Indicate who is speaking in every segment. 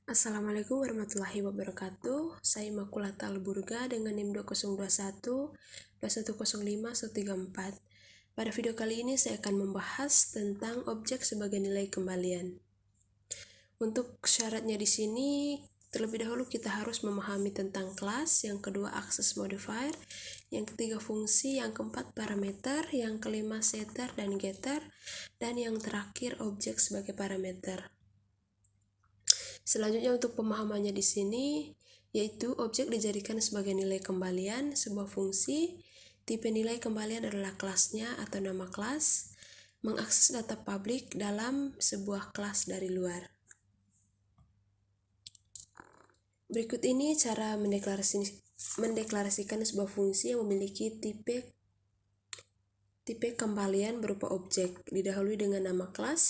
Speaker 1: Assalamualaikum warahmatullahi wabarakatuh. Saya Makulata Alburga dengan NIM 2021 2105 134. Pada video kali ini saya akan membahas tentang objek sebagai nilai kembalian. Untuk syaratnya di sini, terlebih dahulu kita harus memahami tentang kelas, yang kedua access modifier, yang ketiga fungsi, yang keempat parameter, yang kelima setter dan getter, dan yang terakhir objek sebagai parameter. Selanjutnya untuk pemahamannya di sini, yaitu objek dijadikan sebagai nilai kembalian sebuah fungsi. Tipe nilai kembalian adalah kelasnya atau nama kelas, mengakses data publik dalam sebuah kelas dari luar. Berikut ini cara mendeklarasikan sebuah fungsi yang memiliki tipe kembalian berupa objek. Didahului dengan nama kelas.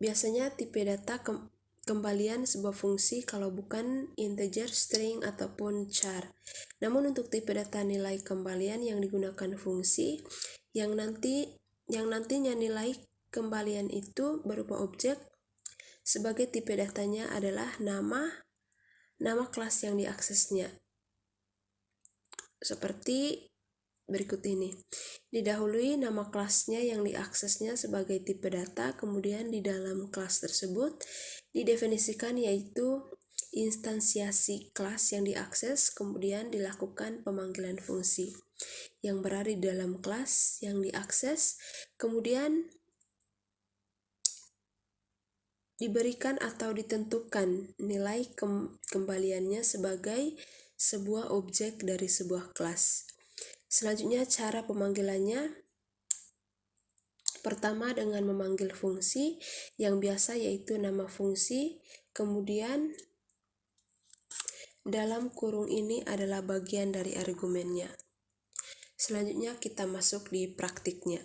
Speaker 1: Biasanya tipe data kembalian sebuah fungsi kalau bukan integer, string, ataupun char. Namun untuk tipe data nilai kembalian yang digunakan fungsi yang nantinya nilai kembalian itu berupa objek, sebagai tipe datanya adalah nama kelas yang diaksesnya. Seperti berikut ini. Didahului nama kelasnya yang diaksesnya sebagai tipe data, kemudian di dalam kelas tersebut didefinisikan yaitu instansiasi kelas yang diakses, kemudian dilakukan pemanggilan fungsi yang berada di dalam kelas yang diakses, kemudian diberikan atau ditentukan nilai kembaliannya sebagai sebuah objek dari sebuah kelas. Selanjutnya cara pemanggilannya, pertama dengan memanggil fungsi yang biasa yaitu nama fungsi, kemudian dalam kurung ini adalah bagian dari argumennya. Selanjutnya kita masuk di praktiknya.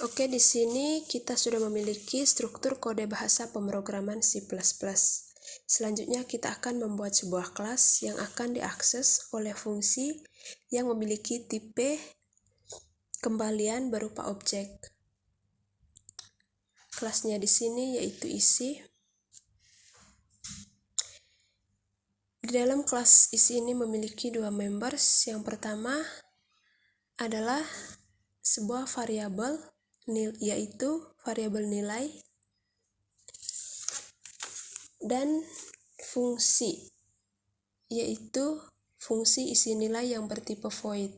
Speaker 1: Oke, di sini kita sudah memiliki struktur kode bahasa pemrograman C++. Selanjutnya kita akan membuat sebuah kelas yang akan diakses oleh fungsi yang memiliki tipe kembalian berupa objek. Kelasnya di sini yaitu isi. Di dalam kelas isi ini memiliki dua members. Yang pertama adalah sebuah variabel yaitu variabel nilai, dan fungsi yaitu fungsi isi nilai yang bertipe void.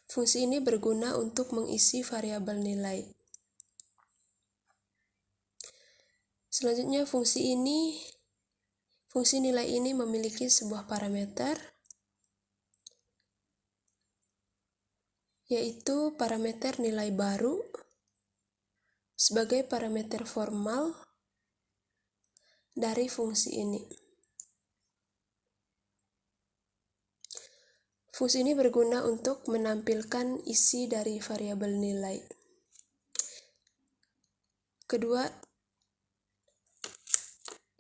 Speaker 1: Fungsi ini berguna untuk mengisi variabel nilai. Selanjutnya fungsi nilai ini memiliki sebuah parameter, yaitu parameter nilai baru sebagai parameter formal dari fungsi ini. Fungsi ini berguna untuk menampilkan isi dari variabel nilai. Kedua,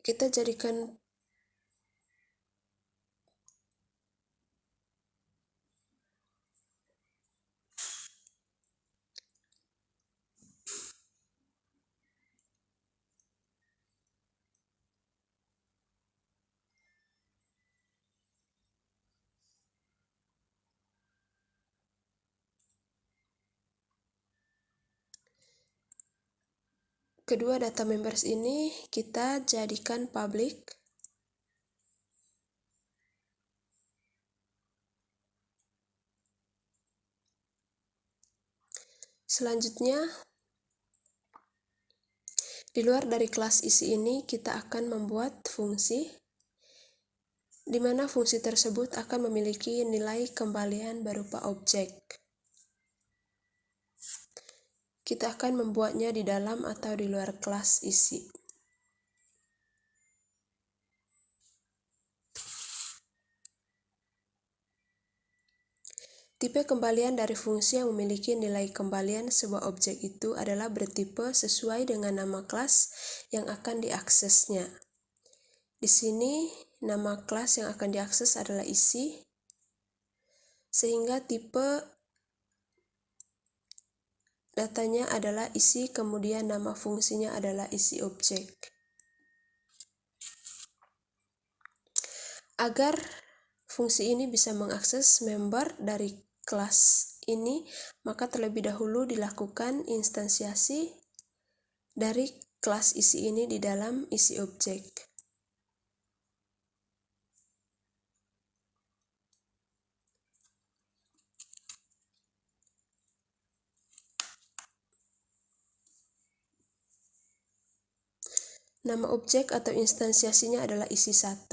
Speaker 1: kita jadikan kedua data members ini kita jadikan public. Selanjutnya, di luar dari kelas isi ini kita akan membuat fungsi di mana fungsi tersebut akan memiliki nilai kembalian berupa objek. Kita akan membuatnya di dalam atau di luar kelas isi. Tipe kembalian dari fungsi yang memiliki nilai kembalian sebuah objek itu adalah bertipe sesuai dengan nama kelas yang akan diaksesnya. Di sini nama kelas yang akan diakses adalah isi. sehingga tipe datanya adalah isi, kemudian nama fungsinya adalah isi objek. Agar fungsi ini bisa mengakses member dari kelas ini, maka terlebih dahulu dilakukan instansiasi dari kelas isi ini di dalam isi objek. Nama objek atau instansiasinya adalah isi 1.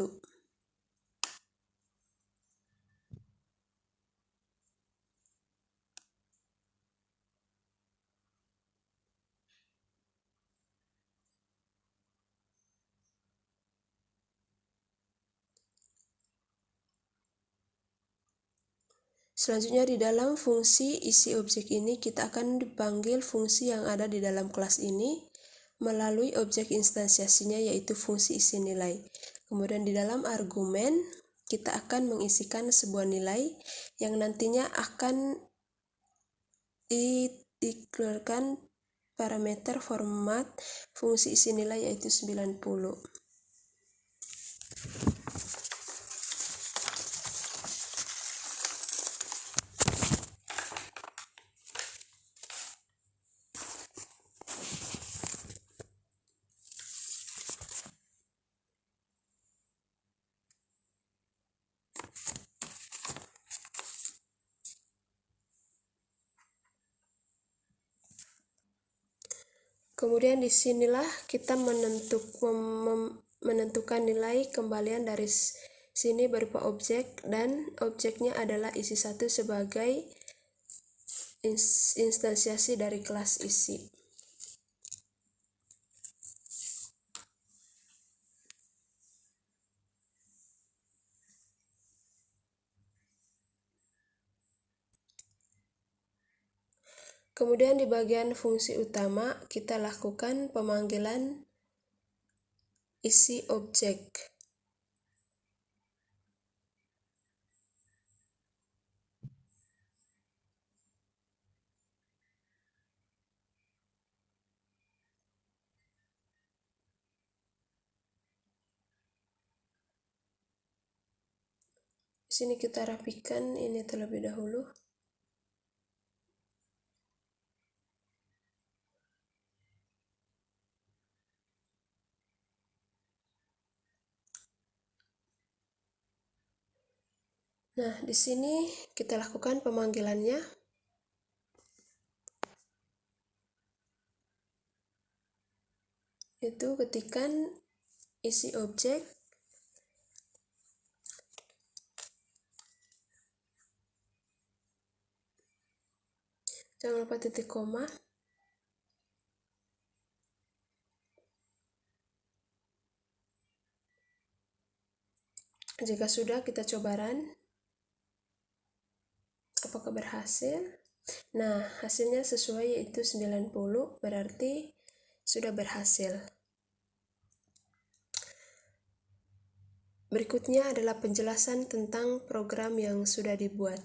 Speaker 1: Selanjutnya di dalam fungsi isi objek ini kita akan dipanggil fungsi yang ada di dalam kelas ini melalui objek instansiasinya yaitu fungsi isi nilai. Kemudian di dalam argumen kita akan mengisikan sebuah nilai yang nantinya akan dikeluarkan parameter format fungsi isi nilai yaitu 90. Kemudian disinilah kita menentukan nilai kembalian dari sini berupa objek, dan objeknya adalah isi 1 sebagai instansiasi dari kelas isi. Kemudian di bagian fungsi utama kita lakukan pemanggilan isi objek. Di sini kita rapikan ini terlebih dahulu. Nah, di sini kita lakukan pemanggilannya. Itu ketikan isi objek jangan lupa titik koma. Jika sudah, kita coba run. Apakah berhasil? Nah, hasilnya sesuai yaitu 90, berarti sudah berhasil. Berikutnya adalah penjelasan tentang program yang sudah dibuat.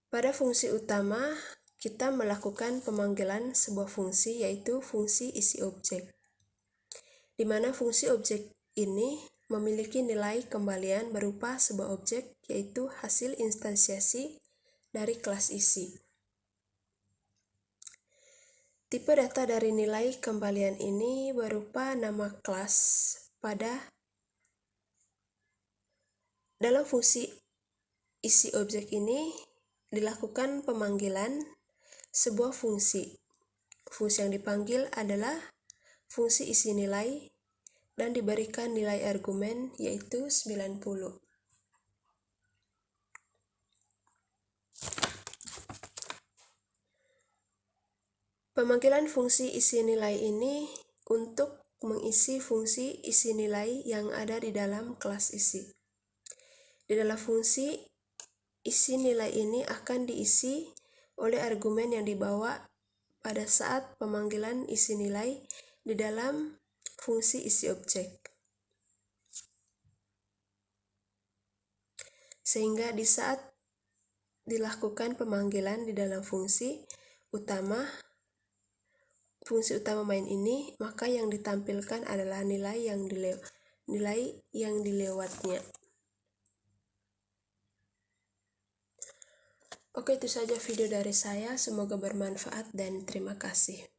Speaker 1: Pada fungsi utama, kita melakukan pemanggilan sebuah fungsi yaitu fungsi isi objek, di mana fungsi objek ini memiliki nilai kembalian berupa sebuah objek yaitu hasil instansiasi dari kelas isi. Tipe data dari nilai kembalian ini berupa nama kelas. Dalam fungsi isi objek ini dilakukan pemanggilan sebuah fungsi. Fungsi yang dipanggil adalah fungsi isi nilai dan diberikan nilai argumen yaitu 90. Pemanggilan fungsi isi nilai ini untuk mengisi fungsi isi nilai yang ada di dalam kelas isi. Di dalam fungsi isi nilai ini akan diisi oleh argumen yang dibawa pada saat pemanggilan isi nilai di dalam fungsi isi objek. sehingga di saat dilakukan pemanggilan di dalam fungsi utama main ini, maka yang ditampilkan adalah nilai yang dilewatnya. Oke, itu saja video dari saya. Semoga bermanfaat dan terima kasih.